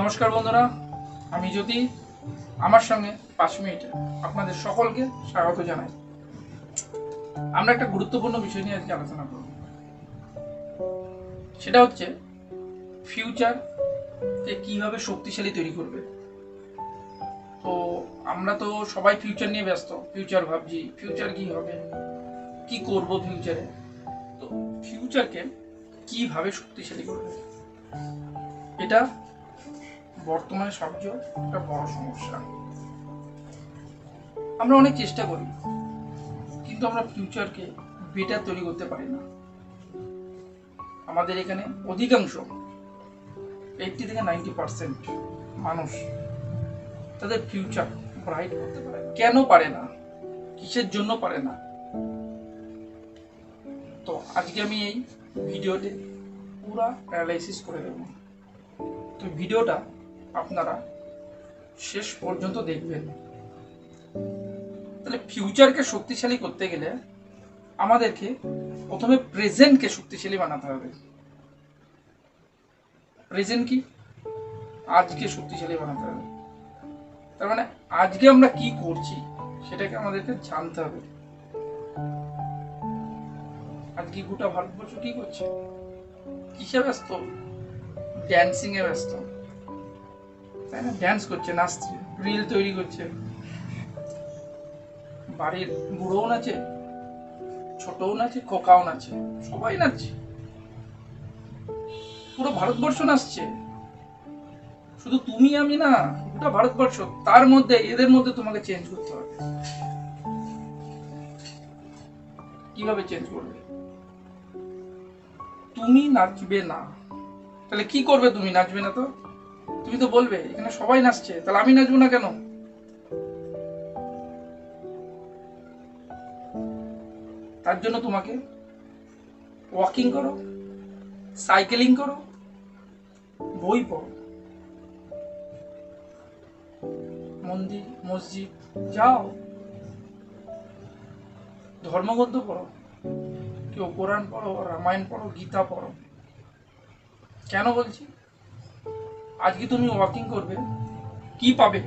নমস্কার বন্ধুরা, আমি জ্যোতি। আমার সঙ্গে 5 মিনিটে আপনাদের সকলকে স্বাগত জানাই। আমরা একটা গুরুত্বপূর্ণ বিষয় নিয়ে আজকে আলোচনা করব। সেটা হচ্ছে ফিউচারকে কিভাবে শক্তিশালী তৈরি করবে। তো আমরা তো সবাই ফিউচার নিয়ে ব্যস্ত, ফিউচার ভাবছি, ফিউচার কি হবে, কি করব ফিউচারে। তো ফিউচারকে কিভাবে শক্তিশালী করবে, এটা বর্তমানে সবচেয়ে একটা বড় সমস্যা। আমরা অনেক চেষ্টা করি, কিন্তু আমরা ফিউচারকে বেটার তৈরি করতে পারি না। আমাদের এখানে অধিকাংশ 80 থেকে 90% মানুষ তাদের ফিউচার ব্রাইট করতে পারে না। কেন পারে না, কিসের জন্য পারে না? তো আজকে আমি এই ভিডিওতে পুরো অ্যানালাইসিস করে দেব। তো ভিডিওটা আপনারা শেষ পর্যন্ত দেখবেন। তাহলে ফিউচারকে শক্তিশালী করতে গেলে আমাদেরকে প্রথমে প্রেজেন্টকে শক্তিশালী বানাতে হবে। প্রেজেন্ট কি? আজকে শক্তিশালী বানাতে হবে। তার মানে আজকে আমরা কি করছি সেটাকে আমাদেরকে জানতে হবে। আজকে গোটা ভারতবর্ষ কি করছে, কিসে ব্যস্ত? ড্যান্সিং এ ব্যস্ত, তাই না? ড্যান্স করছে, নাচছে, রিল তৈরি করছে। বাড়ির বুড়োও নাচে, ছোটও নাচে, খোকাও নাচে, সবাই নাচছে, পুরো ভারতবর্ষ নাচছে। শুধু তুমি আমি না, গোটা ভারতবর্ষ। তার মধ্যে এদের মধ্যে তোমাকে চেঞ্জ করতে হবে। কিভাবে চেঞ্জ করবে? তুমি নাচবে না, তাহলে কি করবে? তুমি নাচবে না তো তুমি তো বলবে এখানে সবাই নাচছে, তাহলে আমি নাচবো না কেন? তার জন্য তোমাকে ওয়াকিং করো, সাইকেলিং করো, বই পড়ো, মন্দির মসজিদ যাও, ধর্মগ্রন্থ পড়ো, কেউ কোরআন পড়ো, রামায়ণ পড়ো, গীতা পড়ো। কেন বলছি? আজকে তুমি ওয়াকিং করবে, কি পাবে?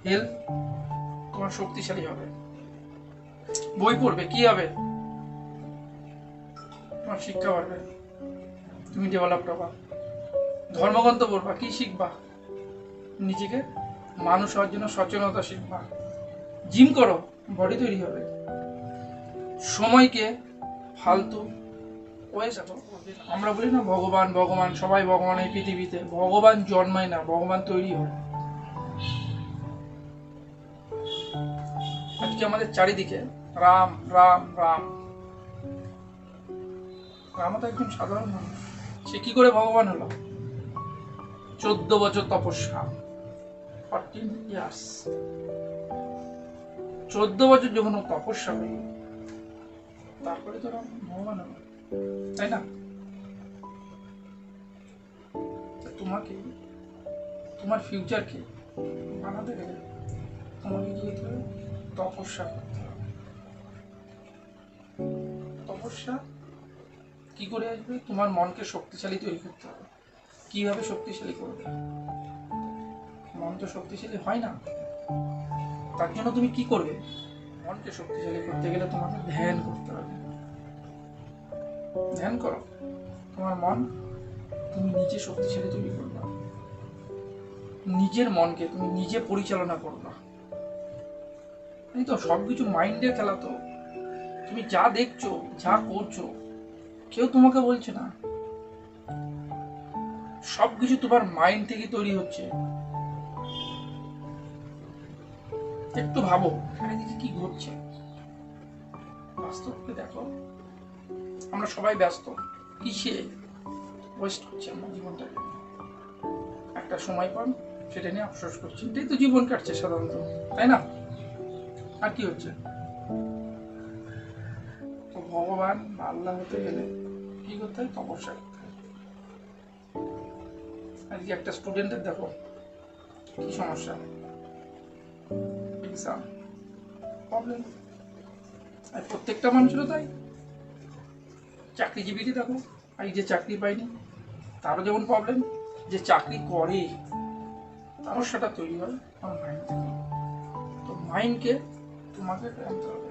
হেলথ, তোমার শক্তিশালী হবে। বই পড়বে, কি হবে? তোমার শিক্ষা বাড়বে, তুমি ডেভেলপ হবা। ধর্মগ্রন্থ পড়বা, কি শিখবা? নিজেকে মানুষ হওয়ার জন্য সচেতনতা শিখবা। জিম করো, বডি তৈরি হবে। সময়কে ফালতু আমরা বলি না ভগবান ভগবান, সবাই ভগবান এই পৃথিবীতে। ভগবান জন্মায় না, ভগবান তৈরি হয়। আজকে আমাদের চারিদিকে রাম রাম রাম। রাম তো একজন সাধারণ মানুষ, সে কি করে ভগবান হলো? 14 বছর তপস্যা, 14 ইয়ার্স। 14 বছর যখন তপস্যা হলো, তারপরে তো রাম ভগবান হলো, তাই না? তোমাকে তোমার ফিউচারকে বানাতে গেলে তোমাকে কি করতে হবে? তপস্যা করতে হবে। তপস্যা কি করে আসবে? তোমার মনকে শক্তিশালী তৈরি করতে হবে। কিভাবে শক্তিশালী করবে? মন তো শক্তিশালী হয় না। তার জন্য তুমি কি করবে? মনকে শক্তিশালী করতে গেলে তোমাকে ধ্যান করতে হবে। ধ্যান করো, তোমার মন তুমি নিজে শক্তিশালী তৈরি করবা। নিজের মনকে তুমি নিজে পরিচালনা করবা। এই তো সবকিছু মাইন্ডের খেলা। তো তুমি যা দেখছো, যা করছো, কেউ তোমাকে বলছে না। সবকিছু তোমার মাইন্ড থেকে তৈরি হচ্ছে। একটু ভাবো চারিদিকে কি ঘটছে, বাস্তবকে দেখো। আমরা সবাই ব্যস্ত, কিসে ওয়েস্ট করছি আমরা জীবনটাকে। একটা সময় পান, সেটা নিয়ে আফসোস করছি। এটাই তো জীবন কাটছে সাধারণত, তাই না? আর কি হচ্ছে? তো ভগবান বা আল্লাহ হতে গেলে কি করতে হয়? তপস্যা করতে হয়। আজকে একটা স্টুডেন্টের দেখো কি সমস্যা, এক্সাম প্রবলেম। আর প্রত্যেকটা মানুষেরও তাই। চাকরিজীবীটি দেখো, আর যে চাকরি পায়নি তারও যেমন প্রবলেম, যে চাকরি করে সমস্যাটা তৈরি হয় আমার মাইন্ড থেকে। তো মাইন্ডকে তোমাকে আনতে হবে।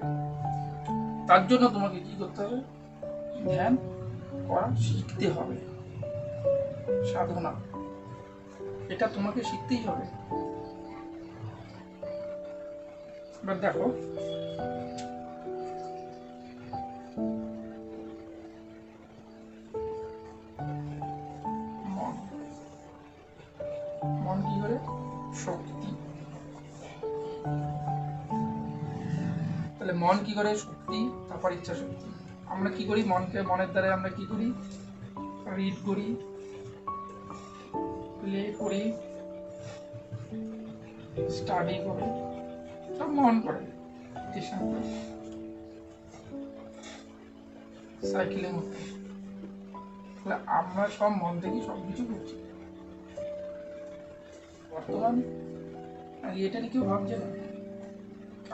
তার জন্য তোমাকে কি করতে হবে? ধ্যান করা শিখতে হবে, সাধনা, এটা তোমাকে শিখতেই হবে। এবার দেখো, মন মন কি করে? শক্তি। তাহলে মন কি করে? শক্তি, তারপর ইচ্ছা শক্তি। আমরা কি করি? মনের দ্বারা আমরা কি করি? রিড করি, প্লে করি, স্টাডি করি, সব মন করে, সাইকেলিং করতে। তাহলে আমরা সব মন থেকে সবকিছু করছি। বর্তমান এটা নিয়ে কেউ ভাবছে না,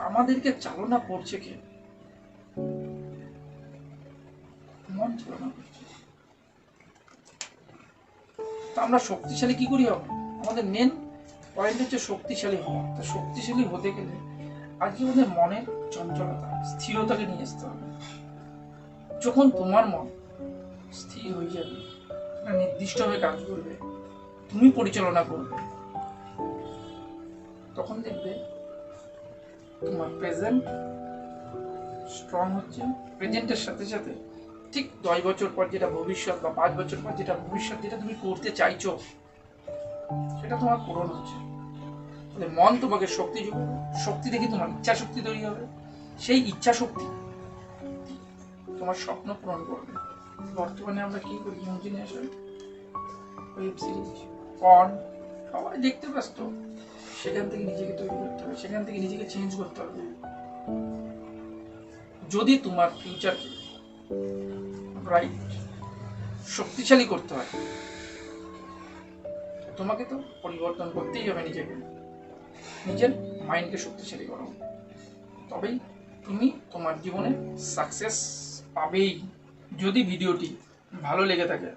আমাদেরকে চালনা করছে কে? মন চালনা করছে। তো আমরা শক্তিশালী কি করি হবে? আমাদের মেন পয়েন্ট হচ্ছে শক্তিশালী হওয়া। তো শক্তিশালী হতে গেলে আজকে আমাদের মনের চঞ্চলতা, স্থিরতাকে নিয়ে আসতে হবে। যখন তোমার মন স্থির হয়ে যাবে, নির্দিষ্টভাবে কাজ করবে, তুমি পরিচালনা করবে, তখন দেখবে তোমার প্রেজেন্ট স্ট্রং হচ্ছে। প্রেজেন্টের সাথে সাথে ঠিক 10 বছর পর যেটা ভবিষ্যৎ, বা 5 বছর পর যেটা ভবিষ্যৎ, যেটা তুমি করতে চাইছো, সেটা তোমার পূরণ হচ্ছে। তাহলে মন তোমাকে শক্তি যোগাবে, শক্তি দেখে তোমার ইচ্ছা শক্তি তৈরি হবে, সেই ইচ্ছা শক্তি তোমার স্বপ্ন পূরণ করবে। বর্তমানে আমরা কি করি? ইমাজিনেশন, ওয়েব সিরিজ, পর্ন, সবাই দেখতে ব্যস্ত। সেখান থেকে নিজেকে তৈরি করতে হবে, সেখান থেকে নিজেকে চেঞ্জ করতে হবে। যদি তোমার ফিউচারকে ব্রাইট, শক্তিশালী করতে হয়, তোমাকে তো পরিবর্তন করতেই হবে নিজেকে। নিজের মাইন্ডকে শক্তিশালী করো, তবেই তুমি তোমার জীবনে সাকসেস পাবেই। যদি ভিডিওটি ভালো লেগে থাকে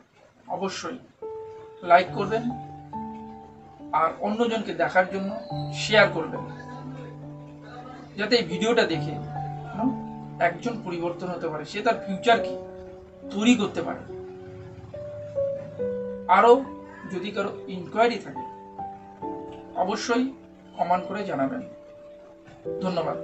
অবশ্যই লাইক করবেন, আর অন্যজনকে দেখার জন্য শেয়ার করবেন, যাতে এই ভিডিওটা দেখে একজন পরিবর্তন হতে পারে, সে তার ফিউচারকে তৈরি করতে পারে। আরও যদি কারো ইনকোয়ারি থাকে অবশ্যই কমেন্ট করে জানাবেন। ধন্যবাদ।